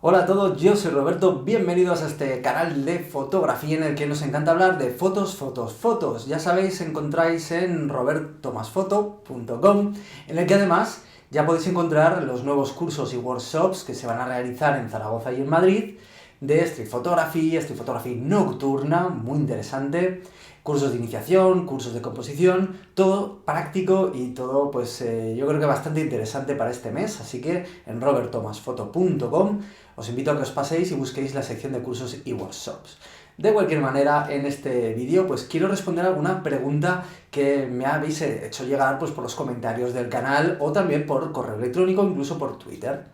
Hola a todos, yo soy Roberto, bienvenidos a este canal de fotografía en el que nos encanta hablar de fotos, fotos, fotos. Ya sabéis, encontráis en robertomasfoto.com, en el que además ya podéis encontrar los nuevos cursos y workshops que se van a realizar en Zaragoza y en Madrid de street photography nocturna, muy interesante, cursos de iniciación, cursos de composición, todo práctico y todo yo creo que bastante interesante para este mes, así que en robertomasfoto.com os invito a que os paséis y busquéis la sección de cursos y workshops. De cualquier manera, en este vídeo pues quiero responder alguna pregunta que me habéis hecho llegar por los comentarios del canal o también por correo electrónico, incluso por Twitter.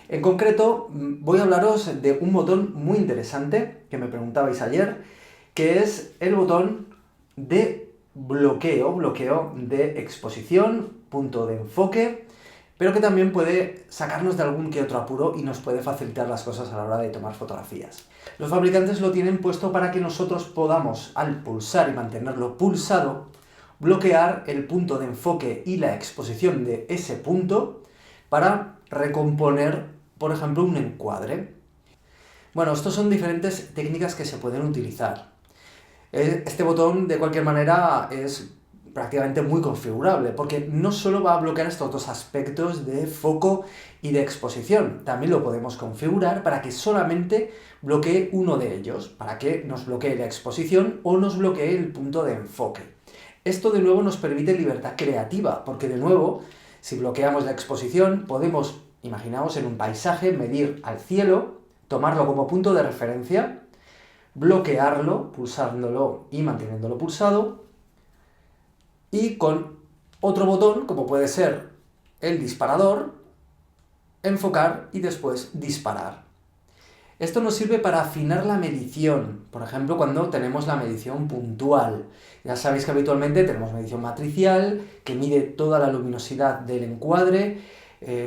En concreto, voy a hablaros de un botón muy interesante que me preguntabais ayer, que es el botón de bloqueo de exposición, punto de enfoque, pero que también puede sacarnos de algún que otro apuro y nos puede facilitar las cosas a la hora de tomar fotografías. Los fabricantes lo tienen puesto para que nosotros podamos, al pulsar y mantenerlo pulsado, bloquear el punto de enfoque y la exposición de ese punto para recomponer, por ejemplo, un encuadre. Bueno, estas son diferentes técnicas que se pueden utilizar. Este botón, de cualquier manera, es prácticamente muy configurable, porque no solo va a bloquear estos dos aspectos de foco y de exposición, también lo podemos configurar para que solamente bloquee uno de ellos, para que nos bloquee la exposición o nos bloquee el punto de enfoque. Esto de nuevo nos permite libertad creativa, porque de nuevo, si bloqueamos la exposición, podemos, imaginaos en un paisaje, medir al cielo, tomarlo como punto de referencia, bloquearlo, pulsándolo y manteniéndolo pulsado, y con otro botón, como puede ser el disparador, enfocar y después disparar. Esto nos sirve para afinar la medición, por ejemplo, cuando tenemos la medición puntual. Ya sabéis que habitualmente tenemos medición matricial, que mide toda la luminosidad del encuadre,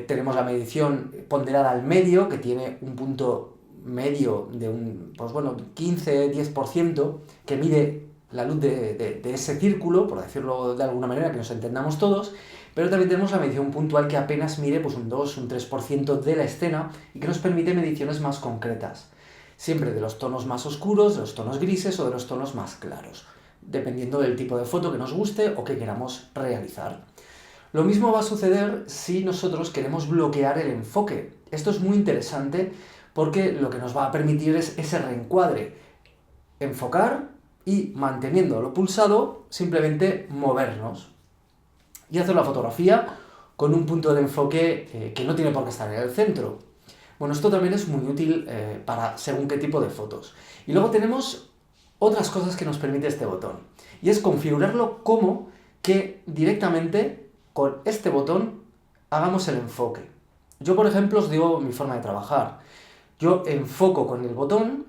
tenemos la medición ponderada al medio, que tiene un punto medio de un 15-10%, que mide la luz de ese círculo, por decirlo de alguna manera, que nos entendamos todos, pero también tenemos la medición puntual que apenas mide un 2, un 3% de la escena y que nos permite mediciones más concretas, siempre de los tonos más oscuros, de los tonos grises o de los tonos más claros, dependiendo del tipo de foto que nos guste o que queramos realizar. Lo mismo va a suceder si nosotros queremos bloquear el enfoque. Esto es muy interesante porque lo que nos va a permitir es ese reencuadre, enfocar y manteniéndolo pulsado, simplemente movernos y hacer la fotografía con un punto de enfoque que no tiene por qué estar en el centro. Bueno, esto también es muy útil para según qué tipo de fotos. Y luego tenemos otras cosas que nos permite este botón, y es configurarlo como que directamente con este botón hagamos el enfoque. Yo, por ejemplo, os digo mi forma de trabajar. Yo enfoco con el botón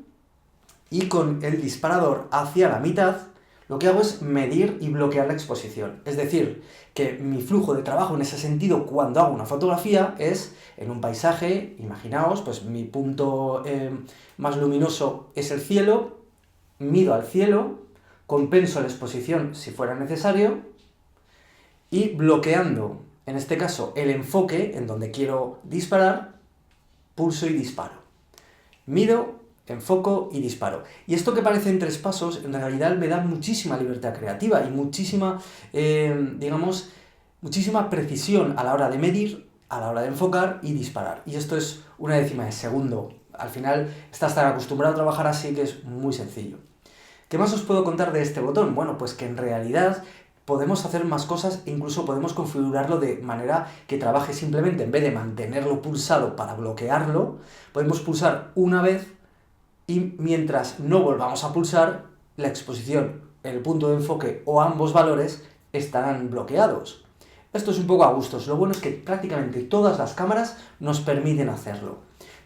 y con el disparador hacia la mitad, lo que hago es medir y bloquear la exposición. Es decir, que mi flujo de trabajo en ese sentido cuando hago una fotografía es en un paisaje, imaginaos, pues mi punto más luminoso es el cielo, mido al cielo, compenso la exposición si fuera necesario y bloqueando, en este caso, el enfoque en donde quiero disparar, pulso y disparo. Mido, enfoco y disparo. Y esto que parecen 3 pasos, en realidad me da muchísima libertad creativa y muchísima, muchísima precisión a la hora de medir, a la hora de enfocar y disparar. Y esto es una décima de segundo. Al final estás tan acostumbrado a trabajar así que es muy sencillo. ¿Qué más os puedo contar de este botón? Bueno, pues que en realidad podemos hacer más cosas e incluso podemos configurarlo de manera que trabaje simplemente, en vez de mantenerlo pulsado para bloquearlo, podemos pulsar una vez y mientras no volvamos a pulsar, la exposición, el punto de enfoque o ambos valores estarán bloqueados. Esto es un poco a gustos. Lo bueno es que prácticamente todas las cámaras nos permiten hacerlo,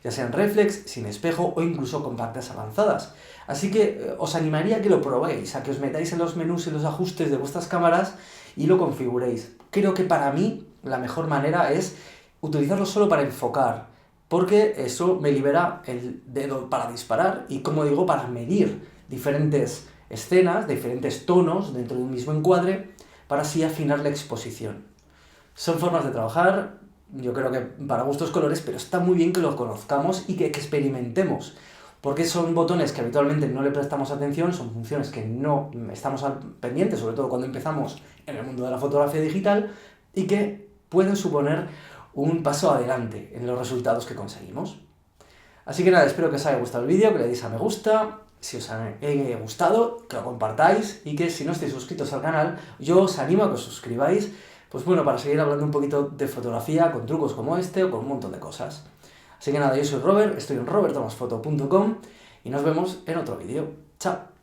ya sean reflex, sin espejo o incluso compactas avanzadas. Así que os animaría a que lo probéis, a que os metáis en los menús y los ajustes de vuestras cámaras y lo configuréis. Creo que para mí la mejor manera es utilizarlo solo para enfocar, porque eso me libera el dedo para disparar y, como digo, para medir diferentes escenas, diferentes tonos dentro de un mismo encuadre, para así afinar la exposición. Son formas de trabajar yo creo que para gustos colores, pero está muy bien que lo conozcamos y que experimentemos, porque son botones que habitualmente no le prestamos atención, son funciones que no estamos pendientes, sobre todo cuando empezamos en el mundo de la fotografía digital, y que pueden suponer un paso adelante en los resultados que conseguimos. Así que nada, espero que os haya gustado el vídeo, que le deis a me gusta, si os ha gustado, que lo compartáis, y que si no estáis suscritos al canal, yo os animo a que os suscribáis, pues bueno, para seguir hablando un poquito de fotografía, con trucos como este o con un montón de cosas. Así que nada, yo soy Robert, estoy en robertomasfoto.com y nos vemos en otro vídeo. ¡Chao!